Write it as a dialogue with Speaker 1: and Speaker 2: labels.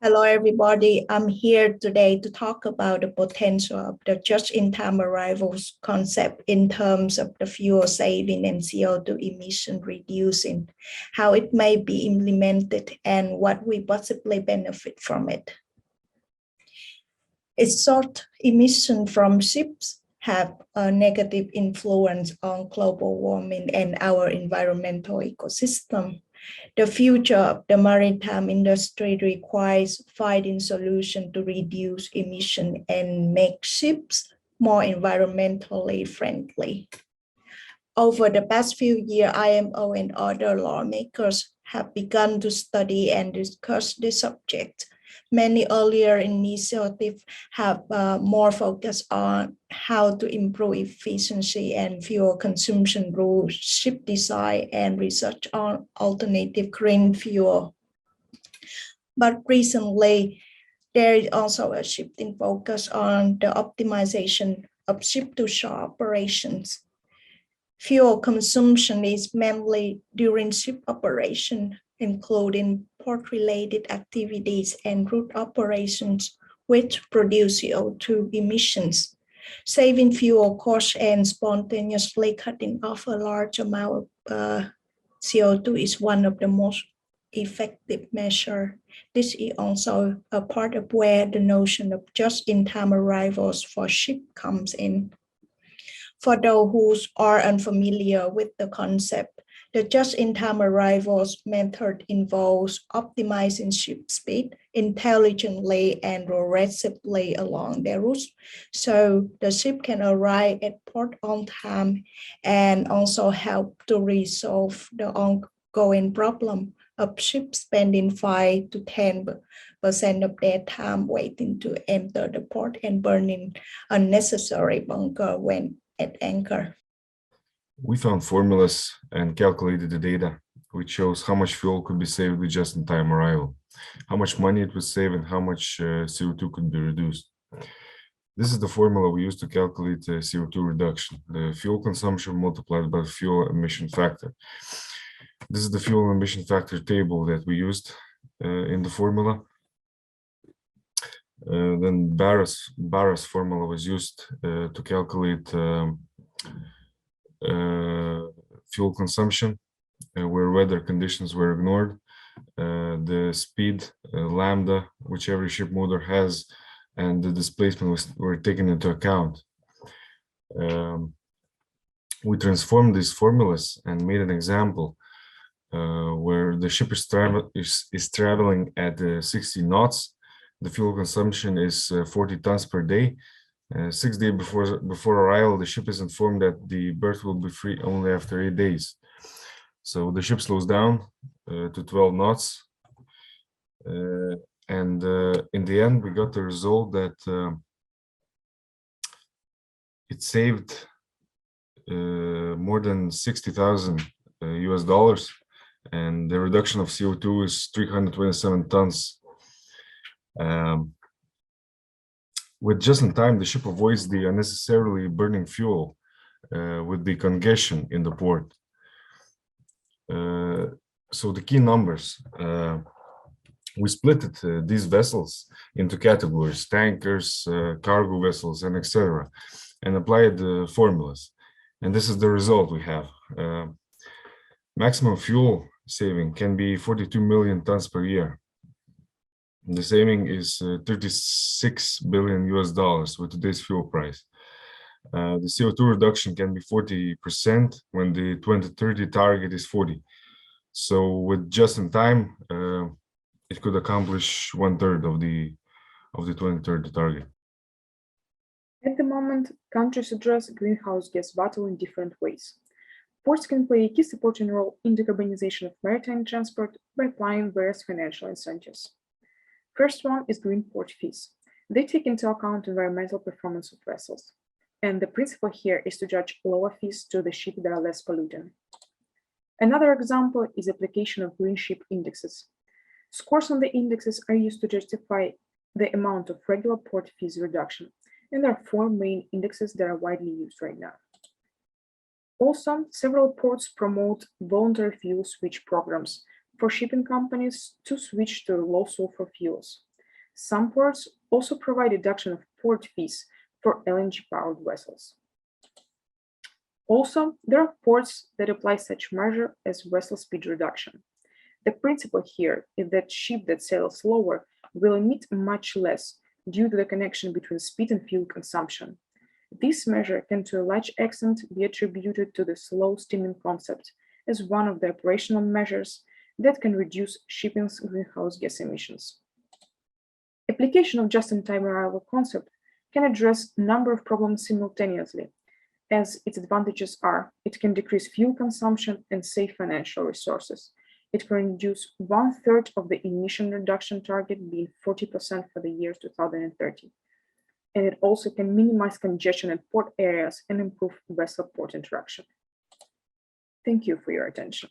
Speaker 1: Hello, everybody. I'm here today to talk about the potential of the just-in-time arrivals concept in terms of the fuel saving and CO2 emission reducing, how it may be implemented, and what we possibly benefit from it. Its short emission from ships have a negative influence on global warming and our environmental ecosystem. The future of the maritime industry requires finding solutions to reduce emission and make ships more environmentally friendly. Over the past few years, IMO and other lawmakers have begun to study and discuss this subject. Many earlier initiatives have more focus on how to improve efficiency and fuel consumption through ship design and research on alternative green fuel. But recently, there is also a shift in focus on the optimization of ship-to-shore operations. Fuel consumption is mainly during ship operation, including port-related activities and route operations, which produce CO2 emissions. Saving fuel costs and spontaneously cutting off a large amount of CO2 is one of the most effective measures. This is also a part of where the notion of just-in-time arrivals for ships comes in. For those who are unfamiliar with the concept, the just-in-time arrivals method involves optimizing ship speed intelligently and progressively along their routes, so the ship can arrive at port on time and also help to resolve the ongoing problem of ships spending 5 to 10% of their time waiting to enter the port and burning unnecessary bunker when at anchor.
Speaker 2: We found formulas and calculated the data, which shows how much fuel could be saved with just-in-time arrival, how much money it would save, and how much CO2 could be reduced. This is the formula we use to calculate CO2 reduction, the fuel consumption multiplied by fuel emission factor. This is the fuel emission factor table that we used in the formula. Then Barra's formula was used to calculate fuel consumption where weather conditions were ignored, the speed, lambda, which every ship motor has, and the displacement were taken into account. We transformed these formulas and made an example where the ship is traveling at 60 knots. The fuel consumption is 40 tons per day. 6 days before arrival, the ship is informed that the berth will be free only after 8 days. So the ship slows down to 12 knots. And in the end, we got the result that it saved more than 60,000 US dollars. And the reduction of CO2 is 327 tons. With just-in-time, the ship avoids the unnecessarily burning fuel with the congestion in the port. So the key numbers, we split these vessels into categories, tankers, cargo vessels, and etc., and applied the formulas. And this is the result we have. Maximum fuel saving can be 42 million tons per year. The saving is 36 billion US dollars with today's fuel price. The CO2 reduction can be 40% when the 2030 target is 40. So with just-in-time, it could accomplish 1/3 of the 2030 target.
Speaker 3: At the moment, countries address greenhouse gas battle in different ways. Ports can play a key supporting role in decarbonization of maritime transport by applying various financial incentives. First one is green port fees. They take into account environmental performance of vessels. And the principle here is to judge lower fees to the ships that are less polluting. Another example is application of green ship indexes. Scores on the indexes are used to justify the amount of regular port fees reduction. And there are 4 main indexes that are widely used right now. Also, several ports promote voluntary fuel switch programs for shipping companies to switch to low sulfur fuels. Some ports also provide deduction of port fees for LNG-powered vessels. Also, there are ports that apply such measure as vessel speed reduction. The principle here is that ship that sails slower will emit much less due to the connection between speed and fuel consumption. This measure can to a large extent be attributed to the slow steaming concept as one of the operational measures that can reduce shipping's greenhouse gas emissions. Application of just-in-time arrival concept can address a number of problems simultaneously, as its advantages are: it can decrease fuel consumption and save financial resources. It can reduce 1/3 of the emission reduction target, being 40% for the year 2030. And it also can minimize congestion at port areas and improve vessel-port interaction. Thank you for your attention.